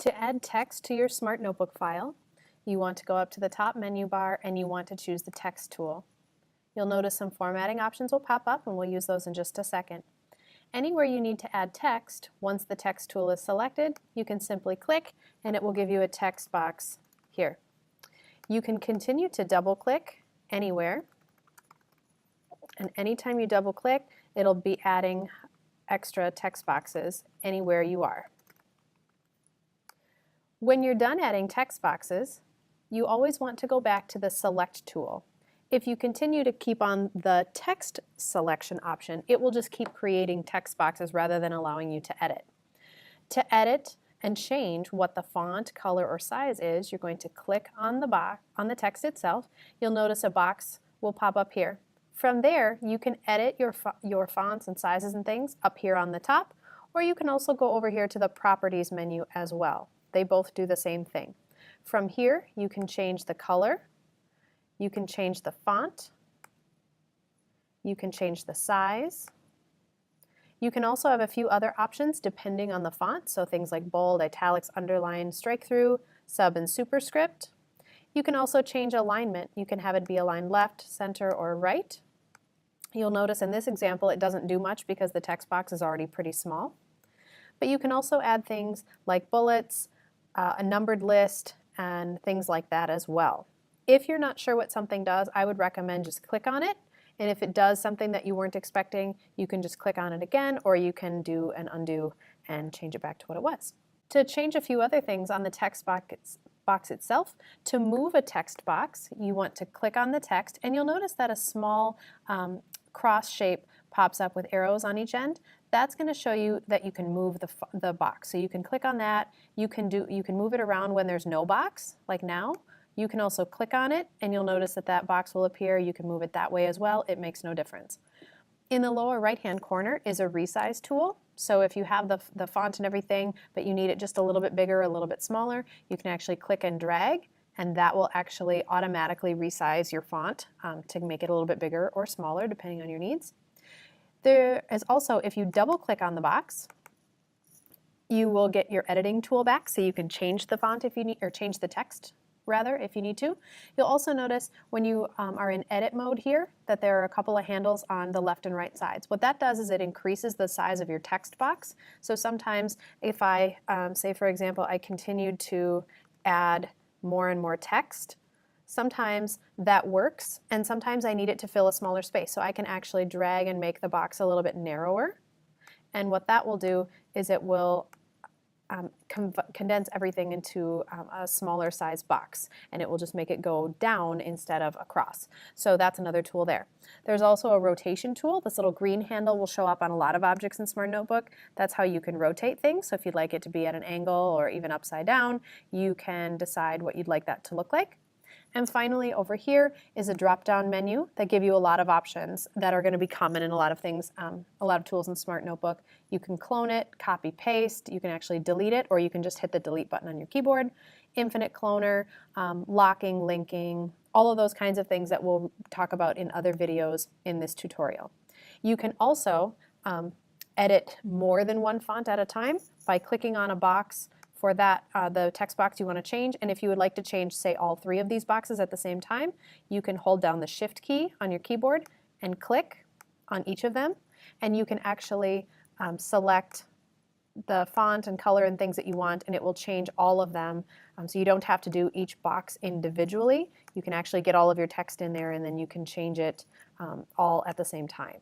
To add text to your Smart Notebook file, you want to go up to the top menu bar and you want to choose the Text tool. You'll notice some formatting options will pop up, and we'll use those in just a second. Anywhere you need to add text, once the Text tool is selected, you can simply click and it will give you a text box here. You can continue to double-click anywhere, and anytime you double-click, it'll be adding extra text boxes anywhere you are. When you're done adding text boxes, you always want to go back to the Select tool. If you continue to keep on the text selection option, it will just keep creating text boxes rather than allowing you to edit. To edit and change what the font, color, or size is, you're going to click on the text itself. You'll notice a box will pop up here. From there, you can edit your fonts and sizes and things up here on the top, or you can also go over here to the Properties menu as well. They both do the same thing. From here, you can change the color, you can change the font, you can change the size. You can also have a few other options depending on the font, so things like bold, italics, underline, strike through, sub, and superscript. You can also change alignment. You can have it be aligned left, center, or right. You'll notice in this example it doesn't do much because the text box is already pretty small. But you can also add things like bullets, a numbered list, and things like that as well. If you're not sure what something does, I would recommend just click on it, and if it does something that you weren't expecting, you can just click on it again, or you can do an undo and change it back to what it was. To change a few other things on the text box itself, to move a text box, you want to click on the text, and you'll notice that a small cross shape pops up with arrows on each end. That's going to show you that you can move the box. So you can click on that. You can move it around when there's no box, like now. You can also click on it, and you'll notice that that box will appear. You can move it that way as well. It makes no difference. In the lower right-hand corner is a resize tool. So if you have the font and everything, but you need it just a little bit bigger, a little bit smaller, you can actually click and drag, and that will actually automatically resize your font to make it a little bit bigger or smaller, depending on your needs. There is also, if you double-click on the box, you will get your editing tool back, so you can change the font if you need, or change the text rather, if you need to. You'll also notice when you are in edit mode here that there are a couple of handles on the left and right sides. What that does is it increases the size of your text box. So sometimes if I, say for example, I continued to add more and more text, sometimes that works, and sometimes I need it to fill a smaller space. So I can actually drag and make the box a little bit narrower. And what that will do is it will condense everything into a smaller size box, and it will just make it go down instead of across. So that's another tool there. There's also a rotation tool. This little green handle will show up on a lot of objects in Smart Notebook. That's how you can rotate things. So if you'd like it to be at an angle or even upside down, you can decide what you'd like that to look like. And finally, over here is a drop-down menu that give you a lot of options that are going to be common in a lot of things, a lot of tools in Smart Notebook. You can clone it, copy, paste, you can actually delete it, or you can just hit the delete button on your keyboard. Infinite cloner, locking, linking, all of those kinds of things that we'll talk about in other videos in this tutorial. You can also edit more than one font at a time by clicking on a box for that, the text box you want to change, and if you would like to change, say, all three of these boxes at the same time, you can hold down the Shift key on your keyboard and click on each of them, and you can actually select the font and color and things that you want, and it will change all of them, so you don't have to do each box individually. You can actually get all of your text in there, and then you can change it all at the same time.